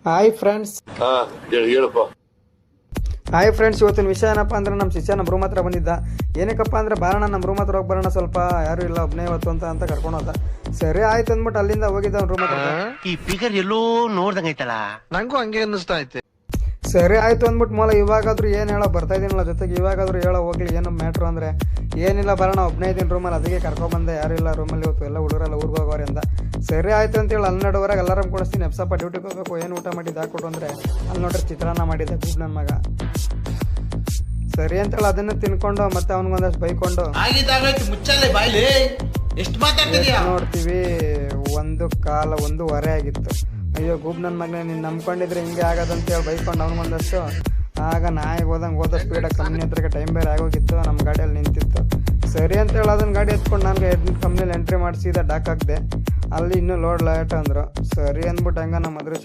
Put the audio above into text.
Hi friends ಹೇಳಪ್ಪ. Hi friends, ಇವತ್ತಿನ ವಿಷಯ ಏನಪ್ಪ ಅಂದ್ರೆ ನಮ್ಮ ಶಿಷ್ಯ ನಮ್ಮ ರೂಮ್ ಹತ್ರ ಬಂದಿದ್ದ. ಏನಕ್ಕಪ್ಪ ಅಂದ್ರೆ ಬಾರಣ ನಮ್ಮ ರೂಮ್ ಹತ್ರ ಹೋಗಿ ಬರೋಣ, ಸ್ವಲ್ಪ ಯಾರು ಇಲ್ಲ ಒಬ್ಬನೇ ಇವತ್ತು ಅಂತ ಕರ್ಕೊಂಡು ಹೋದ. ಸರಿ ಆಯ್ತು ಅಂದ್ಬಿಟ್ಟು ಅಲ್ಲಿಂದ ಹೋಗಿದ್ದ ಅವ್ನ ರೂಮ್ ಹತ್ರ. ಈ ಫಿಗರ್ ಎಲ್ಲೋ ನೋಡ್ದಂಗೈತಲ್ಲ, ನಂಗೂ ಹಂಗೆ ಅನ್ನಿಸ್ತಾ ಐತೆ. ಸರಿ ಆಯ್ತು ಅಂದ್ಬಿಟ್ಟು ಮೂಲ ಇವಾಗಾದ್ರೂ ಏನು ಹೇಳೋ ಬರ್ತಾ ಇದೀನಲ್ಲ ಜೊತೆಗೆ, ಇವಾಗಾದ್ರೂ ಹೇಳೋ ಹೋಗ್ಲಿ ಏನು ಮ್ಯಾಟ್ರು ಅಂದ್ರೆ ಏನಿಲ್ಲ ಬರೋಣ ಒಬ್ಬನೇ ಇದ್ದೀನಿ ರೂಮಲ್ಲಿ, ಅದಕ್ಕೆ ಕರ್ಕೊಂಬಂದೆ. ಯಾರು ಇಲ್ಲ ರೂಮಲ್ಲಿ ಇವತ್ತು, ಎಲ್ಲ ಹುಡುಗರೆಲ್ಲ ಊರಿಗೆ ಹೋಗೋರೆ ಅಂದ. ಸರಿ ಆಯ್ತು ಅಂತೇಳಿ 12ವರೆಗೆ ಎಲ್ಲರೂ ಕೊಡಿಸ್ತೀನಿ, ಎಪ್ಸಪ್ಪ ಡ್ಯೂಟಿಗೆ ಹೋಗ್ಬೇಕು, ಏನು ಊಟ ಮಾಡಿದ್ದು ಹಾಕ್ಬಿಟ್ಟು ಅಂದರೆ ಅಲ್ಲಿ ನೋಡ್ರೆ ಚಿತ್ರಾನ್ನ ಮಾಡಿದ್ದೆ ಗೂಬ್ ನನ್ನ ಮಗ. ಸರಿ ಅಂತೇಳಿ ಅದನ್ನು ತಿನ್ಕೊಂಡು ಮತ್ತೆ ಅವ್ನಿಗೊಂದಷ್ಟು ಬೈಕೊಂಡು ನೋಡ್ತೀವಿ 1:15 ಆಗಿತ್ತು. ಅಯ್ಯೋ ಗೂಬ್ ನನ್ನ ಮಗನೇ, ನೀನು ನಂಬ್ಕೊಂಡಿದ್ರೆ ಹಿಂಗೆ ಆಗೋದಂತೇಳಿ ಬೈಕೊಂಡು ಅವ್ನಿಗೊಂದಷ್ಟು. ಆಗ ನಾಯಿಗೆ ಹೋದ ಸ್ಪೀಡಾಗಿ ಕಂಪ್ನಿ ಹತ್ರಕ್ಕೆ ಟೈಮ್ ಬೇರೆ ಆಗೋಗಿತ್ತು, ನಮ್ಮ ಗಾಡಿಯಲ್ಲಿ ನಿಂತಿತ್ತು. ಸರಿ ಅಂತೇಳಿ ಅದನ್ನ ಗಾಡಿ ಎತ್ಕೊಂಡು ನನಗೆ ಕಂಪ್ನಿಯಲ್ಲಿ ಎಂಟ್ರಿ ಮಾಡಿಸಿದ ಡಾಕ್ ಹಾಕಿದೆ. ಅಲ್ಲಿ ಇನ್ನೂ ಲೋಡ್ ಲೇಟ್ ಅಂದರು. ಸರಿ ಅಂದ್ಬಿಟ್ಟು ಹಂಗೆ ನಮ್ಮ ಅದೃಷ್ಟ